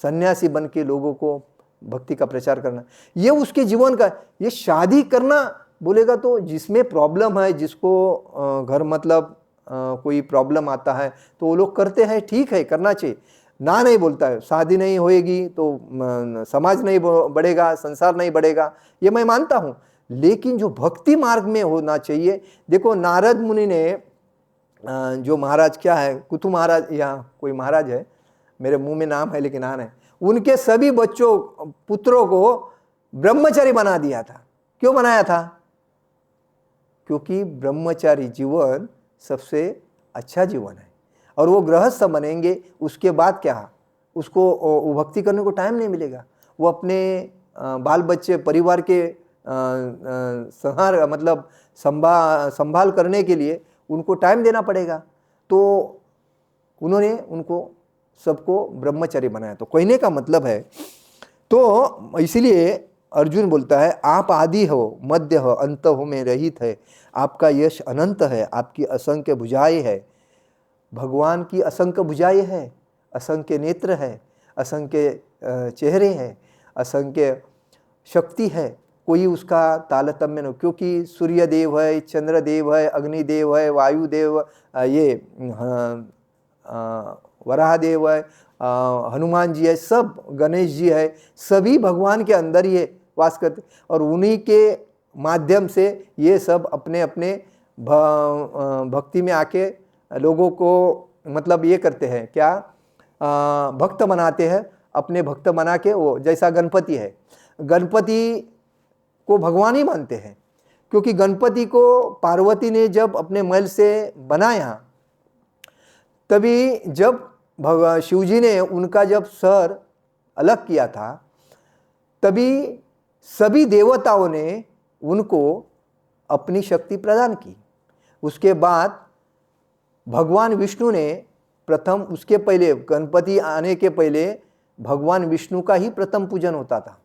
सन्यासी बन के लोगों को भक्ति का प्रचार करना, ये उसके जीवन का। ये शादी करना बोलेगा तो जिसमें प्रॉब्लम है, जिसको घर मतलब कोई प्रॉब्लम आता है तो वो लोग करते हैं, ठीक है करना चाहिए, ना नहीं बोलता है। शादी नहीं होएगी तो समाज नहीं बढ़ेगा, संसार नहीं बढ़ेगा, ये मैं मानता हूँ। लेकिन जो भक्ति मार्ग में होना चाहिए, देखो नारद मुनि ने जो महाराज क्या है, कुतु महाराज या कोई महाराज है, मेरे मुंह में नाम है लेकिन आ नहीं, उनके सभी बच्चों पुत्रों को ब्रह्मचारी बना दिया था। क्यों बनाया था? क्योंकि ब्रह्मचारी जीवन सबसे अच्छा जीवन है, और वो गृहस्थ बनेंगे उसके बाद क्या, उसको भक्ति करने को टाइम नहीं मिलेगा। वो अपने बाल बच्चे परिवार के संहार मतलब संभाल करने के लिए उनको टाइम देना पड़ेगा। तो उन्होंने उनको सबको ब्रह्मचारी बनाया। तो कहने का मतलब है, तो इसीलिए अर्जुन बोलता है आप आदि हो, मध्य हो, अंत हो में रहित है, आपका यश अनंत है, आपकी असंख्य भुजाएं है। भगवान की असंख्य भुजाएं है, असंख्य नेत्र है, असंख्य चेहरे हैं, असंख्य शक्ति है, कोई उसका तारतम्य नहीं। क्योंकि सूर्य देव है, चंद्र देव है, अग्निदेव है, वायुदेव, ये वराह देव है, हनुमान जी है, सब गणेश जी है, सभी भगवान के अंदर ही वास करते, और उन्हीं के माध्यम से ये सब अपने अपने भक्ति में आके लोगों को मतलब ये करते हैं क्या, भक्त बनाते हैं, अपने भक्त बना के, वो जैसा गणपति है, गणपति को भगवान ही मानते हैं, क्योंकि गणपति को पार्वती ने जब अपने महल से बनाया, तभी जब शिवजी ने उनका जब सर अलग किया था, तभी सभी देवताओं ने उनको अपनी शक्ति प्रदान की। उसके बाद भगवान विष्णु ने प्रथम, उसके पहले गणपति आने के पहले भगवान विष्णु का ही प्रथम पूजन होता था।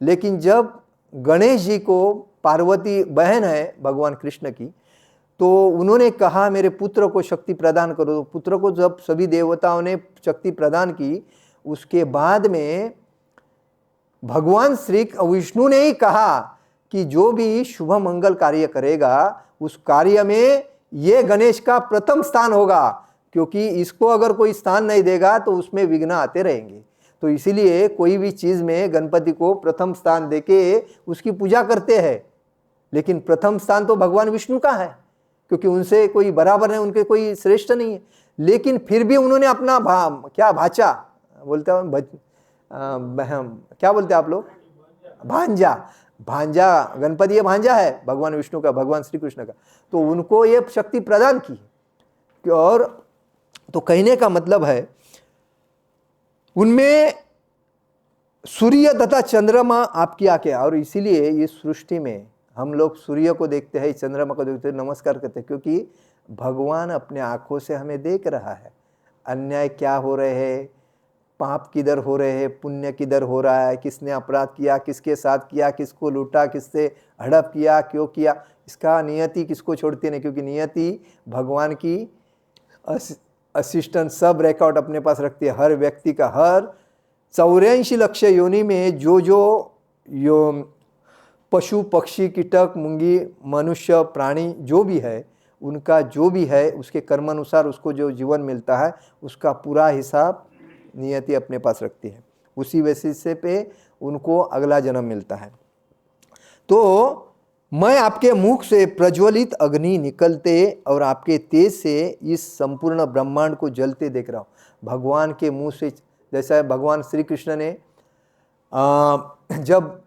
लेकिन जब गणेश जी को, पार्वती बहन है भगवान कृष्ण की, तो उन्होंने कहा मेरे पुत्र को शक्ति प्रदान करो। तो पुत्र को जब सभी देवताओं ने शक्ति प्रदान की, उसके बाद में भगवान श्री विष्णु ने ही कहा कि जो भी शुभ मंगल कार्य करेगा उस कार्य में ये गणेश का प्रथम स्थान होगा, क्योंकि इसको अगर कोई स्थान नहीं देगा तो उसमें विघ्न आते रहेंगे। तो इसीलिए कोई भी चीज में गणपति को प्रथम स्थान देके उसकी पूजा करते हैं। लेकिन प्रथम स्थान तो भगवान विष्णु का है, क्योंकि उनसे कोई बराबर नहीं, उनके कोई श्रेष्ठ नहीं है। लेकिन फिर भी उन्होंने अपना क्या भाचा बोलते हैं, क्या बोलते हैं आप लोग, भांजा, भांजा, गणपति ये भांजा है भगवान विष्णु का, भगवान श्री कृष्ण का, तो उनको ये शक्ति प्रदान की। और तो कहने का मतलब है उनमें सूर्य तथा चंद्रमा आपकी आंखें, और इसीलिए इस सृष्टि में हम लोग सूर्य को देखते हैं, चंद्रमा को देखते हैं, नमस्कार करते हैं, क्योंकि भगवान अपने आंखों से हमें देख रहा है। अन्याय क्या हो रहे हैं, पाप किधर हो रहे हैं, पुण्य किधर हो रहा है, किसने अपराध किया, किसके साथ किया, किसको लूटा, किससे हड़प किया, क्यों किया, इसका नियति किसको छोड़ती नहीं, क्योंकि नियति भगवान की असिस्टेंट सब रिकॉर्ड अपने पास रखती है। हर व्यक्ति का, हर 84 लक्ष योनि में जो पशु, पक्षी, कीटक, मुंगी, मनुष्य, प्राणी जो भी है, उनका जो भी है उसके कर्मानुसार उसको जो जीवन मिलता है उसका पूरा हिसाब नियति अपने पास रखती है। उसी बेसिस पे उनको अगला जन्म मिलता है। तो मैं आपके मुख से प्रज्वलित अग्नि निकलते और आपके तेज से इस संपूर्ण ब्रह्मांड को जलते देख रहा हूँ। भगवान के मुंह से, जैसा भगवान श्री कृष्ण ने जब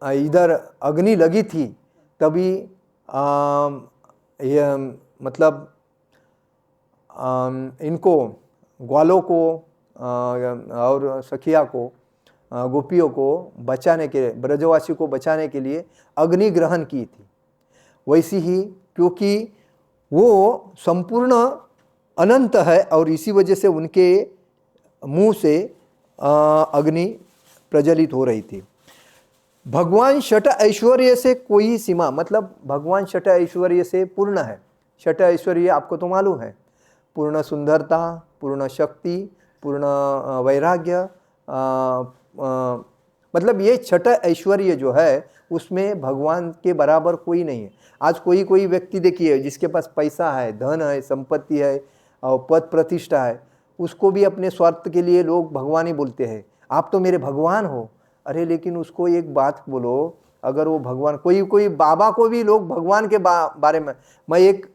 इधर अग्नि लगी थी, तभी मतलब इनको ग्वालों को और सखिया को, गोपियों को बचाने के, ब्रजवासी को बचाने के लिए अग्नि ग्रहण की थी। वैसी ही, क्योंकि वो संपूर्ण अनंत है और इसी वजह से उनके मुंह से अग्नि प्रज्वलित हो रही थी। भगवान षट ऐश्वर्य से कोई सीमा, मतलब भगवान षट ऐश्वर्य से पूर्ण है। षट ऐश्वर्य आपको तो मालूम है, पूर्ण सुंदरता, पूर्ण शक्ति, पूर्ण वैराग्य, मतलब ये छठ ऐश्वर्य जो है उसमें भगवान के बराबर कोई नहीं है। आज कोई व्यक्ति देखिए जिसके पास पैसा है, धन है, संपत्ति है और पद प्रतिष्ठा है, उसको भी अपने स्वार्थ के लिए लोग भगवान ही बोलते हैं, आप तो मेरे भगवान हो। अरे लेकिन उसको एक बात बोलो, अगर वो भगवान, कोई बाबा को भी लोग भगवान के बारे में, मैं एक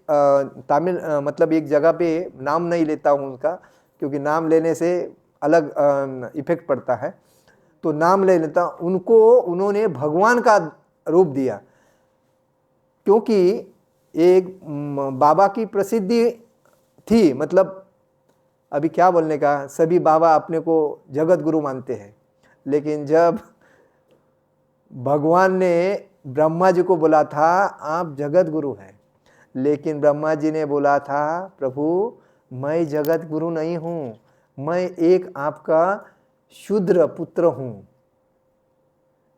तमिल मतलब एक जगह पे नाम नहीं लेता हूँ उनका, क्योंकि नाम लेने से अलग इफेक्ट पड़ता है, तो नाम ले लेता। उनको उन्होंने भगवान का रूप दिया, क्योंकि एक बाबा की प्रसिद्धि थी, मतलब अभी क्या बोलने का, सभी बाबा अपने को जगत गुरु मानते हैं। लेकिन जब भगवान ने ब्रह्मा जी को बोला था आप जगत गुरु हैं, लेकिन ब्रह्मा जी ने बोला था प्रभु मैं जगत गुरु नहीं हूँ, मैं एक आपका शूद्र पुत्र हूँ।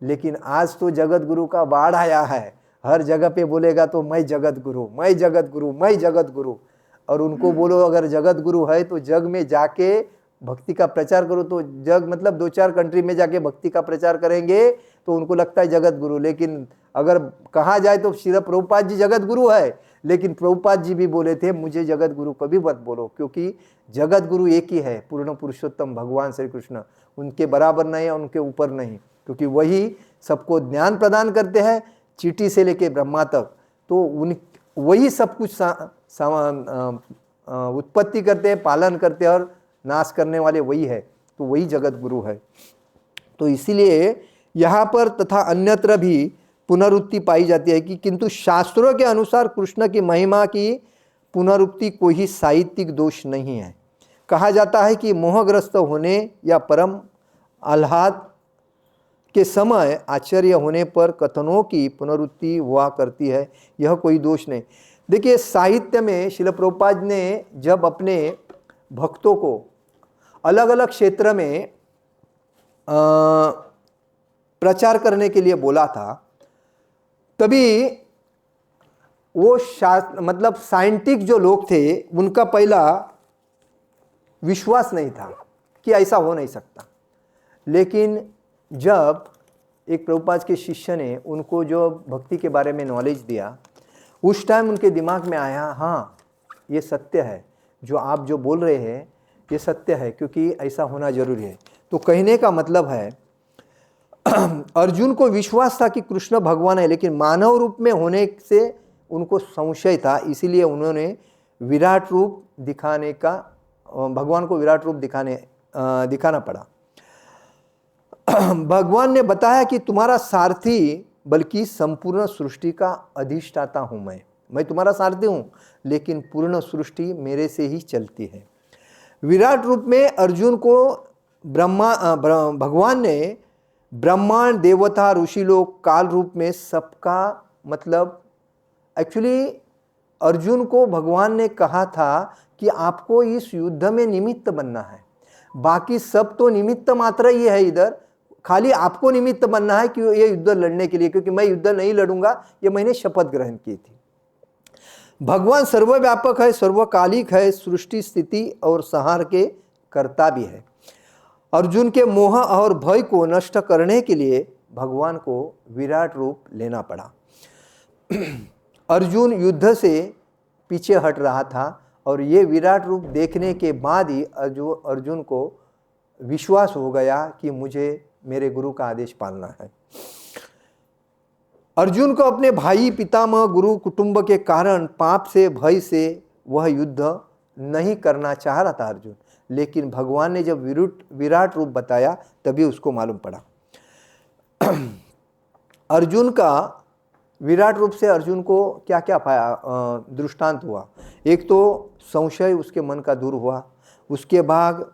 लेकिन आज तो जगत गुरु का बाढ़ आया है, हर जगह पे बोलेगा तो मैं जगत गुरु, मैं जगत गुरु, मैं जगत गुरु। और उनको बोलो अगर जगत गुरु है तो जग में जाके भक्ति का प्रचार करो, तो जग मतलब 2-4 कंट्री में जाके भक्ति का प्रचार करेंगे तो उनको लगता है जगत गुरु। लेकिन अगर कहा जाए तो श्री प्रभुपाद जी जगत गुरु है, लेकिन प्रभुपाद जी भी बोले थे मुझे जगत गुरु कभी मत बोलो, क्योंकि जगत गुरु एक ही है, पूर्ण पुरुषोत्तम भगवान श्री कृष्ण, उनके बराबर नहीं और उनके ऊपर नहीं, क्योंकि वही सबको ज्ञान प्रदान करते हैं, चींटी से लेके ब्रह्मा तक। तो वही सब कुछ उत्पत्ति करते हैं, पालन करते हैं और नाश करने वाले वही है, तो वही जगत गुरु है। तो इसीलिए यहाँ पर तथा अन्यत्र भी पुनरुक्ति पाई जाती है कि किंतु शास्त्रों के अनुसार कृष्ण की महिमा की पुनरुक्ति कोई साहित्यिक दोष नहीं है। कहा जाता है कि मोहग्रस्त होने या परम आह्लाद के समय आश्चर्य होने पर कथनों की पुनरुक्ति हुआ करती है, यह कोई दोष नहीं। देखिए, साहित्य में श्रील प्रभुपाद ने जब अपने भक्तों को अलग अलग क्षेत्र में प्रचार करने के लिए बोला था, तभी वो मतलब साइंटिफिक जो लोग थे उनका पहला विश्वास नहीं था कि ऐसा हो नहीं सकता। लेकिन जब एक प्रभुपाद के शिष्य ने उनको जो भक्ति के बारे में नॉलेज दिया, उस टाइम उनके दिमाग में आया, हाँ ये सत्य है, जो आप जो बोल रहे हैं ये सत्य है, क्योंकि ऐसा होना जरूरी है। तो कहने का मतलब है अर्जुन को विश्वास था कि कृष्ण भगवान है, लेकिन मानव रूप में होने से उनको संशय था, इसीलिए उन्होंने विराट रूप दिखाने का, भगवान को विराट रूप दिखाना पड़ा। भगवान ने बताया कि तुम्हारा सारथी बल्कि संपूर्ण सृष्टि का अधिष्ठाता हूं, मैं तुम्हारा सारथी हूं, लेकिन पूर्ण सृष्टि मेरे से ही चलती है। विराट रूप में अर्जुन को भगवान ने ब्रह्मांड, देवता, ऋषि लोग, काल रूप में सबका मतलब एक्चुअली अर्जुन को भगवान ने कहा था कि आपको इस युद्ध में निमित्त बनना है, बाकी सब तो निमित्त मात्र ही है, इधर खाली आपको निमित्त बनना है कि ये युद्ध लड़ने के लिए, क्योंकि मैं युद्ध नहीं लड़ूंगा, ये मैंने शपथ ग्रहण की थी। भगवान सर्वव्यापक है, सर्वकालिक है, सृष्टि, स्थिति और संहार के कर्ता भी है। अर्जुन के मोह और भय को नष्ट करने के लिए भगवान को विराट रूप लेना पड़ा। अर्जुन युद्ध से पीछे हट रहा था और ये विराट रूप देखने के बाद ही अर्जुन को विश्वास हो गया कि मुझे मेरे गुरु का आदेश पालना है। अर्जुन को अपने भाई, पितामह, गुरु, कुटुंब के कारण पाप से, भय से वह युद्ध नहीं करना चाह रहा था अर्जुन, लेकिन भगवान ने जब विराट रूप बताया तभी उसको मालूम पड़ा। अर्जुन का विराट रूप से अर्जुन को क्या क्या दृष्टांत हुआ। एक तो संशय उसके मन का दूर हुआ, उसके बाद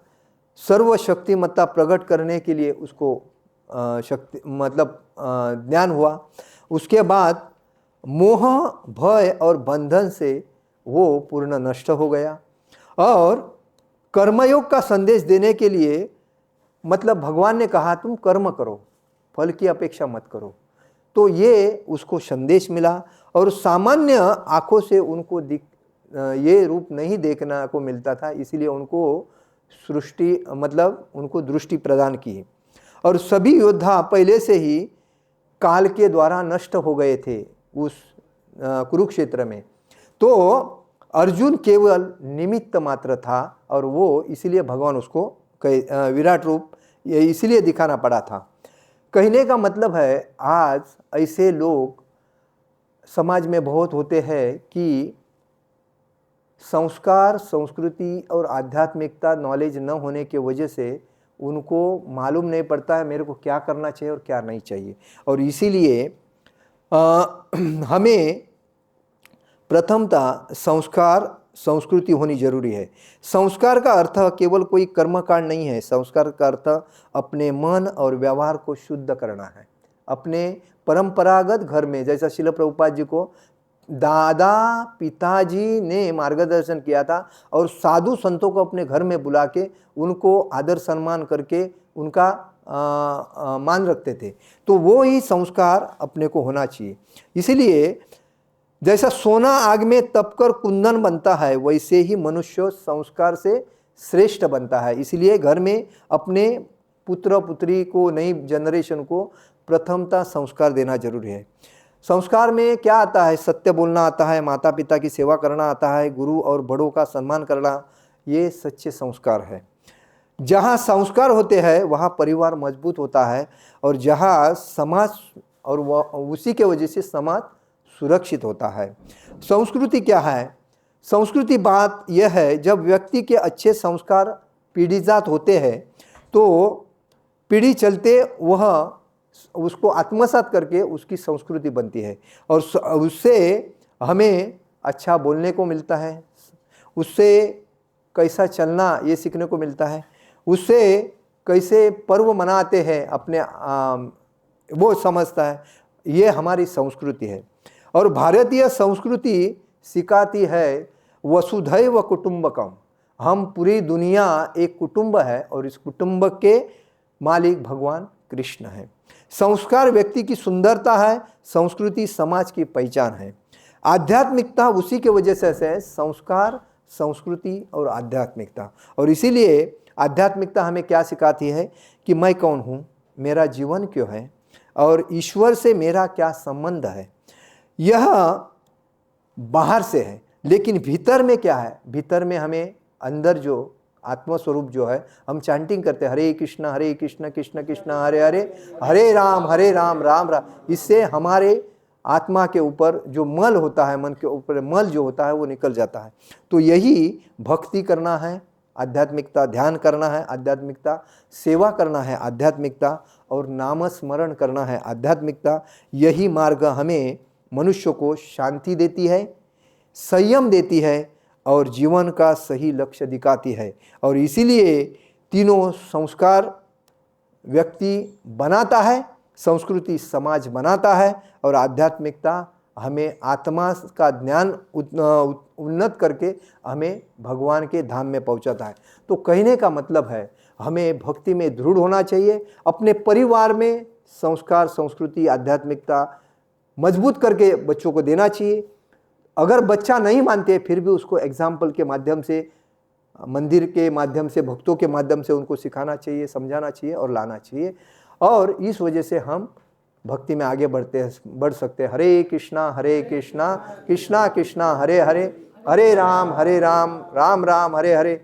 सर्वशक्तिमत्ता प्रकट करने के लिए उसको शक्ति मतलब ज्ञान हुआ, उसके बाद मोह, भय और बंधन से वो पूर्ण नष्ट हो गया, और कर्मयोग का संदेश देने के लिए मतलब भगवान ने कहा तुम कर्म करो, फल की अपेक्षा मत करो, तो ये उसको संदेश मिला। और सामान्य आंखों से उनको ये रूप नहीं देखना को मिलता था, इसीलिए उनको सृष्टि मतलब उनको दृष्टि प्रदान की। और सभी योद्धा पहले से ही काल के द्वारा नष्ट हो गए थे उस कुरुक्षेत्र में, तो अर्जुन केवल निमित्त मात्र था, और वो इसीलिए भगवान उसको विराट रूप इसीलिए दिखाना पड़ा था। कहने का मतलब है आज ऐसे लोग समाज में बहुत होते हैं कि संस्कार, संस्कृति और आध्यात्मिकता नॉलेज न होने की वजह से उनको मालूम नहीं पड़ता है मेरे को क्या करना चाहिए और क्या नहीं चाहिए। और इसीलिए हमें प्रथमतः संस्कार, संस्कृति होनी जरूरी है। संस्कार का अर्थ केवल कोई कर्मकांड नहीं है, संस्कार का अर्थ अपने मन और व्यवहार को शुद्ध करना है। अपने परंपरागत घर में, जैसा श्रील प्रभुपाद जी को दादा पिताजी ने मार्गदर्शन किया था, और साधु संतों को अपने घर में बुला के उनको आदर सम्मान करके उनका मान रखते थे, तो वो ही संस्कार अपने को होना चाहिए। इसीलिए जैसा सोना आग में तपकर कुंदन बनता है, वैसे ही मनुष्य संस्कार से श्रेष्ठ बनता है। इसलिए घर में अपने पुत्र पुत्री को, नई जनरेशन को प्रथमता संस्कार देना जरूरी है। संस्कार में क्या आता है? सत्य बोलना आता है, माता पिता की सेवा करना आता है, गुरु और बड़ों का सम्मान करना, ये सच्चे संस्कार है। जहाँ संस्कार होते हैं वहाँ परिवार मजबूत होता है, और जहाँ समाज, और उसी के वजह से समाज सुरक्षित होता है। संस्कृति क्या है? संस्कृति बात यह है, जब व्यक्ति के अच्छे संस्कार पीढ़ीजात होते हैं तो पीढ़ी चलते वह उसको आत्मसात करके उसकी संस्कृति बनती है और उससे हमें अच्छा बोलने को मिलता है, उससे कैसा चलना ये सीखने को मिलता है, उससे कैसे पर्व मनाते हैं अपने वो समझता है। ये हमारी संस्कृति है। और भारतीय संस्कृति सिखाती है वसुधैव कुटुंबकम, हम पूरी दुनिया एक कुटुंब है और इस कुटुंब के मालिक भगवान कृष्ण है। संस्कार व्यक्ति की सुंदरता है, संस्कृति समाज की पहचान है। आध्यात्मिकता उसी के वजह से है, संस्कार, संस्कृति और आध्यात्मिकता। और इसीलिए आध्यात्मिकता हमें क्या सिखाती है कि मैं कौन हूँ, मेरा जीवन क्यों है और ईश्वर से मेरा क्या संबंध है। यह बाहर से है, लेकिन भीतर में क्या है, भीतर में हमें अंदर जो आत्मस्वरूप जो है, हम चैंटिंग करते हैं हरे कृष्ण कृष्ण कृष्ण हरे हरे, हरे राम राम राम। इससे हमारे आत्मा के ऊपर जो मल होता है, मन के ऊपर मल जो होता है वो निकल जाता है। तो यही भक्ति करना है, आध्यात्मिकता ध्यान करना है, आध्यात्मिकता सेवा करना है, आध्यात्मिकता और नाम स्मरण करना है, आध्यात्मिकता। यही मार्ग हमें मनुष्य को शांति देती है, संयम देती है और जीवन का सही लक्ष्य दिखाती है। और इसीलिए तीनों संस्कार व्यक्ति बनाता है, संस्कृति समाज बनाता है और आध्यात्मिकता हमें आत्मा का ज्ञान उन्नत करके हमें भगवान के धाम में पहुंचाता है। तो कहने का मतलब है हमें भक्ति में दृढ़ होना चाहिए, अपने परिवार में संस्कार, संस्कृति, आध्यात्मिकता मजबूत करके बच्चों को देना चाहिए। अगर बच्चा नहीं मानते फिर भी उसको एग्जाम्पल के माध्यम से, मंदिर के माध्यम से, भक्तों के माध्यम से उनको सिखाना चाहिए, समझाना चाहिए और लाना चाहिए। और इस वजह से हम भक्ति में आगे बढ़ सकते हैं। हरे कृष्णा कृष्णा कृष्णा हरे हरे, हरे राम राम राम हरे हरे।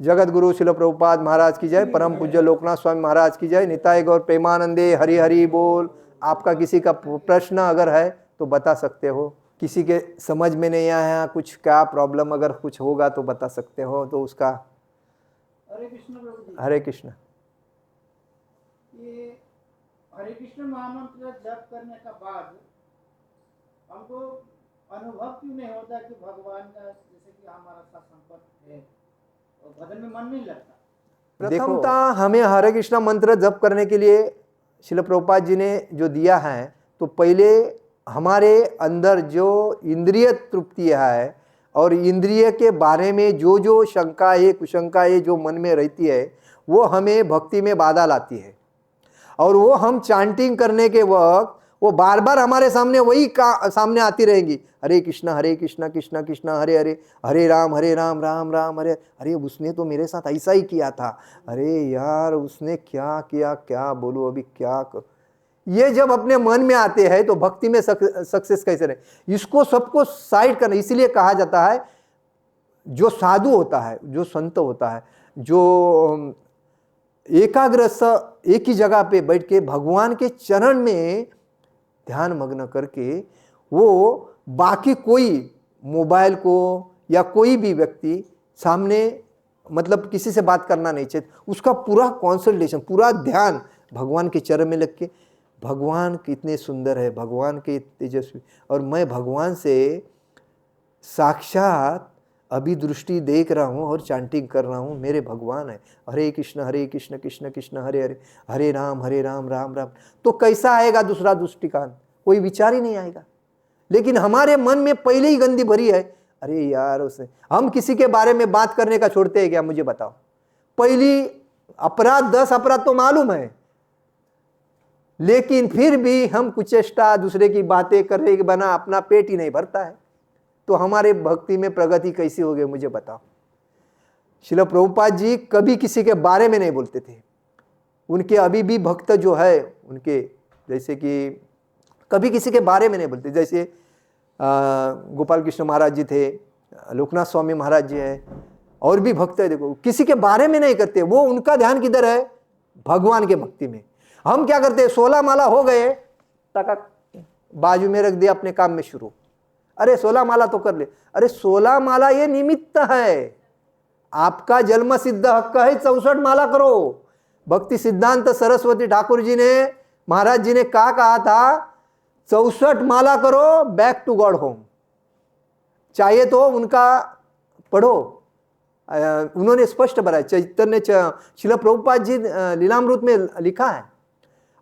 जगत गुरु शिल प्रभुपाद महाराज की जय, परम पूज्य लोकनाथ स्वामी महाराज की जय, निताय गौर प्रेमानंदे, हरि हरि बोल। आपका किसी का प्रश्न अगर है तो बता सकते हो, किसी के समझ में नहीं आया कुछ, क्या प्रॉब्लम अगर कुछ होगा तो बता सकते हो। तो उसका हरे कृष्ण प्रभु जी। हरे कृष्ण। ये हरे कृष्ण महामंत्र जप करने का बाद हमको अनुभव क्यों नहीं होता कि भगवान का जैसे कि हमारा साथ संपर्क है और भजन में मन नहीं लगता? प्रथमतः हमें हरे कृष्ण मंत्र जप करने के लिए शिल प्रभुपाद जी ने जो दिया है, तो पहले हमारे अंदर जो इंद्रिय तृप्ति है और इंद्रिय के बारे में जो जो शंकाएं कुशंकाएं जो मन में रहती है वो हमें भक्ति में बाधा लाती है। और वो हम चांटिंग करने के वक्त वो बार बार हमारे सामने वही सामने आती रहेंगी, हरे कृष्ण कृष्ण कृष्ण हरे हरे, हरे राम राम राम हरे। अरे उसने तो मेरे साथ ऐसा ही किया था, अरे यार उसने क्या किया, क्या बोलूं अभी क्या कर। ये जब अपने मन में आते हैं तो भक्ति में सक्सेस कैसे रहे, इसको सबको साइड करना। इसीलिए कहा जाता है जो साधु होता है, जो संत होता है, जो एकाग्र एक ही जगह पे बैठ के भगवान के चरण में ध्यान मग्न करके, वो बाकी कोई मोबाइल को या कोई भी व्यक्ति सामने मतलब किसी से बात करना नहीं चाहिए, उसका पूरा कॉन्संट्रेशन, पूरा ध्यान भगवान के चरण में लग के, भगवान कितने सुंदर है, भगवान के तेजस्वी, और मैं भगवान से साक्षात अभी दृष्टि देख रहा हूँ और चांटिंग कर रहा हूँ, मेरे भगवान है। हरे कृष्ण कृष्ण कृष्ण हरे हरे, हरे राम राम राम। तो कैसा आएगा दूसरा दृष्टिकोण, कोई विचार ही नहीं आएगा। लेकिन हमारे मन में पहले ही गंदी भरी है, अरे यार उसने, हम किसी के बारे में बात करने का छोड़ते हैं क्या, मुझे बताओ। पहली अपराध 10 अपराध तो मालूम है, लेकिन फिर भी हम कुचेष्टा दूसरे की बातें करने के बना अपना पेट ही नहीं भरता है। तो हमारे भक्ति में प्रगति कैसी होगी, मुझे बताओ। श्रील प्रभुपाद जी कभी किसी के बारे में नहीं बोलते थे। उनके अभी भी भक्त जो है उनके, जैसे कि कभी किसी के बारे में नहीं बोलते। जैसे गोपाल कृष्ण महाराज जी थे, लोकनाथ स्वामी महाराज जी है, और भी भक्त है, देखो किसी के बारे में नहीं करते। वो उनका ध्यान किधर है, भगवान के भक्ति में। हम क्या करते हैं, 16 माला हो गए, तक बाजू में रख दिया, अपने काम में शुरू। अरे 16 माला तो कर ले। अरे 16 माला ये निमित्त है, आपका जन्म सिद्ध हक है 64 माला करो। भक्ति सिद्धांत सरस्वती ठाकुर जी ने, महाराज जी ने क्या कहा था, 64 माला करो, बैक टू गॉड होम। चाहिए तो उनका पढ़ो, उन्होंने स्पष्ट बताया, चैतन्य शिला प्रभुपाद जी लीलामृत में लिखा है,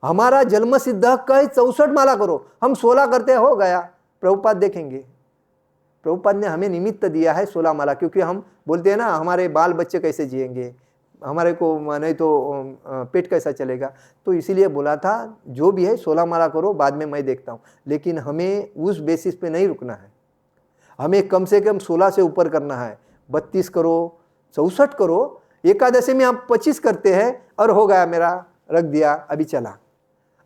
हमारा जन्म सिद्ध हक है 64 माला करो, हम 16 करते हो गया। प्रभुपाद देखेंगे, प्रभुपाद ने हमें निमित्त दिया है 16 माला, क्योंकि हम बोलते हैं ना हमारे बाल बच्चे कैसे जिएंगे, हमारे को नहीं तो पेट कैसा चलेगा, तो इसीलिए बोला था जो भी है 16 माला करो, बाद में मैं देखता हूँ। लेकिन हमें उस बेसिस पे नहीं रुकना है, हमें कम से कम 16 से ऊपर करना है। 32 करो, 64 करो, एकादशी में आप 25 करते हैं और हो गया मेरा, रख दिया, अभी चला।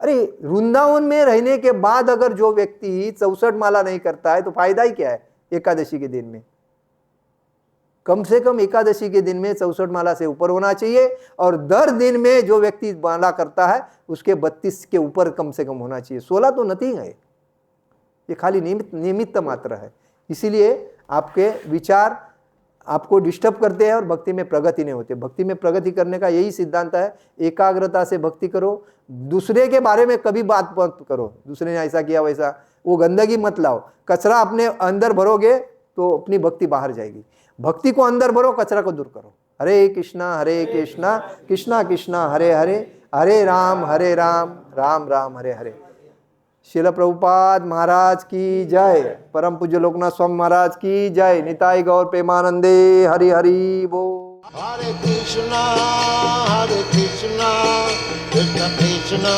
अरे वृंदावन में रहने के बाद अगर जो व्यक्ति 64 माला नहीं करता है तो फायदा ही क्या है एकादशी के दिन में? कम से कम एकादशी के दिन में 64 माला से ऊपर होना चाहिए, और दर दिन में जो व्यक्ति माला करता है उसके 32 के ऊपर कम से कम होना चाहिए। 16 तो नथिंग है, ये खाली निमित्त मात्र है। इसीलिए आपके विचार आपको डिस्टर्ब करते हैं और भक्ति में प्रगति नहीं होती। भक्ति में प्रगति करने का यही सिद्धांत है, एकाग्रता से भक्ति करो, दूसरे के बारे में कभी बात मत करो, दूसरे ने ऐसा किया वैसा, वो गंदगी मत लाओ। कचरा अपने अंदर भरोगे तो अपनी भक्ति बाहर जाएगी। भक्ति को अंदर भरो, कचरा को दूर करो। हरे कृष्णा कृष्णा कृष्णा हरे हरे, हरे राम राम राम हरे हरे। शिल प्रभुपाद महाराज की जय, परम पूज्य लोकनाथ स्वामी महाराज की जय, निताई गौर प्रेमानंदे, हरि हरि बोल। Hare Krishna, Krishna Krishna,